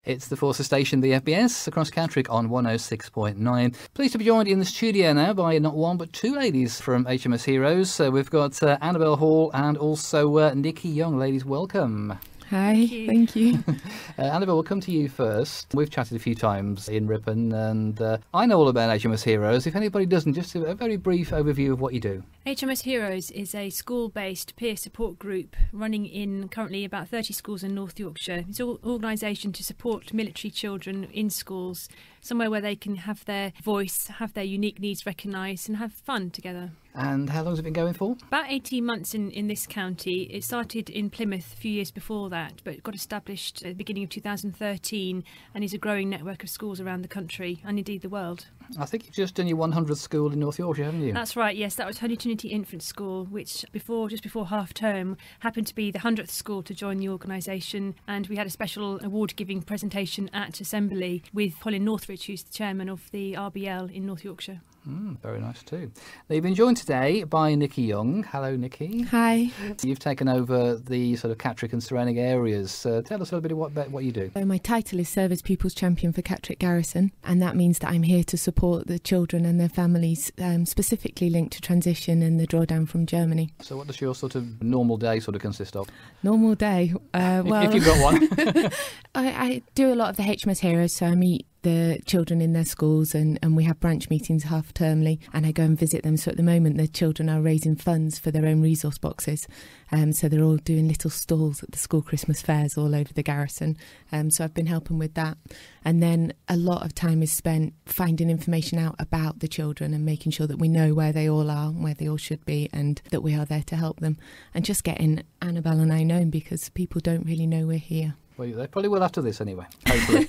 It's the Forces Station, BFBS, across Catterick on 106.9. Pleased to be joined in the studio now by not one but two ladies from HMS Heroes. So we've got Annabel Hall and also Nickie Young. Ladies, welcome. Hi, thank you. Annabel, we'll come to you first. We've chatted a few times in Ripon and I know all about HMS Heroes. If anybody doesn't, just a very brief overview of what you do. HMS Heroes is a school-based peer support group running in currently about 30 schools in North Yorkshire. It's an organisation to support military children in schools, somewhere where they can have their voice, have their unique needs recognised and have fun together. And how long has it been going for? About 18 months in this county. It started in Plymouth a few years before that, but got established at the beginning of 2013 and is a growing network of schools around the country and indeed the world. I think you've just done your 100th school in North Yorkshire, haven't you? That's right, yes. That was Holy Trinity Infant School, which just before half term happened to be the 100th school to join the organisation, and we had a special award-giving presentation at Assembly with Colin Northridge, who's the chairman of the RBL in North Yorkshire. Very nice too. Now, you've been joined today by Nickie Young. Hello, Nickie. Hi. You've taken over the sort of Catterick and surrounding areas. Tell us a little bit about what you do. So my title is Service Pupils Champion for Catterick Garrison, and that means that I'm here to support the children and their families, specifically linked to transition and the drawdown from Germany. So what does your sort of normal day sort of consist of? Normal day? If you've got one. I do a lot of the HMS Heroes, so I meet the children in their schools and we have branch meetings half-termly and I go and visit them. So at the moment the children are raising funds for their own resource boxes. So they're all doing little stalls at the school Christmas fairs all over the garrison. So I've been helping with that. And then a lot of time is spent finding information out about the children and making sure that we know where they all are, where they all should be, and that we are there to help them. And just getting Annabel and I known, because people don't really know we're here. Well, they probably will after this anyway, hopefully.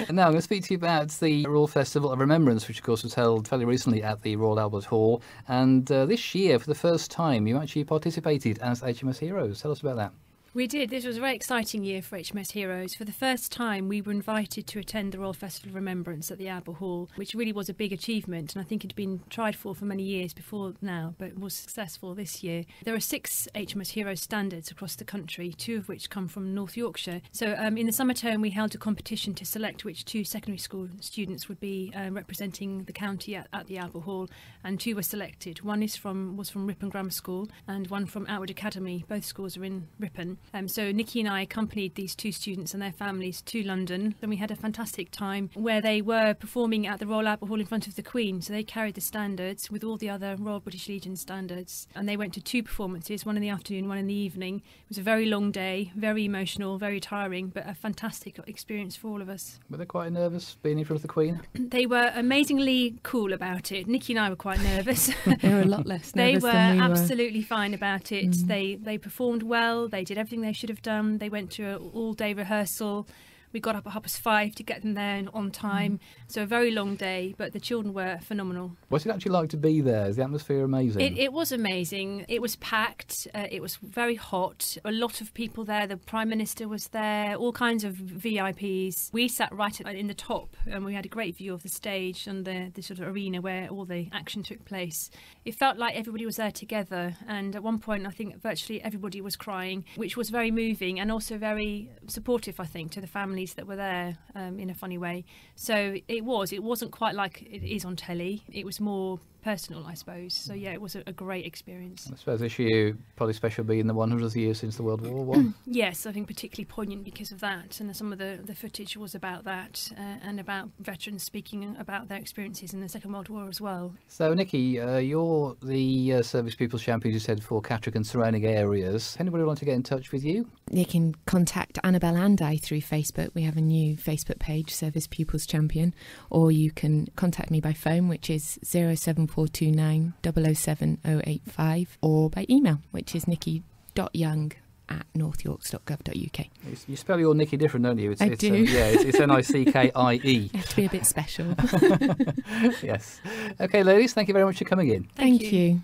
And now I'm going to speak to you about the Royal Festival of Remembrance, which of course was held fairly recently at the Royal Albert Hall. And this year, for the first time, you actually participated as HMS Heroes. Tell us about that. We did. This was a very exciting year for HMS Heroes. For the first time, we were invited to attend the Royal Festival of Remembrance at the Albert Hall, which really was a big achievement, and I think it had been tried for many years before now, but was successful this year. There are 6 HMS Heroes standards across the country, 2 of which come from North Yorkshire. So in the summer term, we held a competition to select which 2 secondary school students would be representing the county at the Albert Hall, and 2 were selected. One was from Ripon Grammar School and one from Outward Academy. Both schools are in Ripon. So Nickie and I accompanied these 2 students and their families to London, and we had a fantastic time where they were performing at the Royal Albert Hall in front of the Queen. So they carried the standards with all the other Royal British Legion standards, and they went to 2 performances, one in the afternoon, one in the evening. It was a very long day, very emotional, very tiring, but a fantastic experience for all of us. Were they quite nervous being in front of the Queen? They were amazingly cool about it. Nickie and I were quite nervous. They were a lot less nervous They than we were were. Absolutely fine about it. They performed well. They did everything they should have done. They went to an all-day rehearsal. We got up at 5:30 to get them there on time. So a very long day, but the children were phenomenal. What's it actually like to be there? Is the atmosphere amazing? It was amazing. It was packed. It was very hot. A lot of people there. The Prime Minister was there. All kinds of VIPs. We sat right in the top and we had a great view of the stage and the sort of arena where all the action took place. It felt like everybody was there together, and at one point I think virtually everybody was crying, which was very moving and also very supportive, I think, to the families that were there in a funny way. So it wasn't quite like it is on telly. It was more personal, I suppose. So yeah, it was a great experience. I suppose this year probably special being the 100th year since the World War I. Yes, I think particularly poignant because of that, and some of the footage was about that and about veterans speaking about their experiences in the Second World War as well. So Nickie, you're the Service Pupils Champion, you said, for Catterick and surrounding areas. Anybody want to get in touch with you? You can contact Annabel and I through Facebook. We have a new Facebook page, Service Pupils Champion, or you can contact me by phone, which is 07429 007 085, or by email, which is nickie.young@northyorks.gov.uk. You spell your Nickie different, don't you? I do. It's Nickie. I have to be a bit special. Yes. Okay, ladies, thank you very much for coming in. Thank you.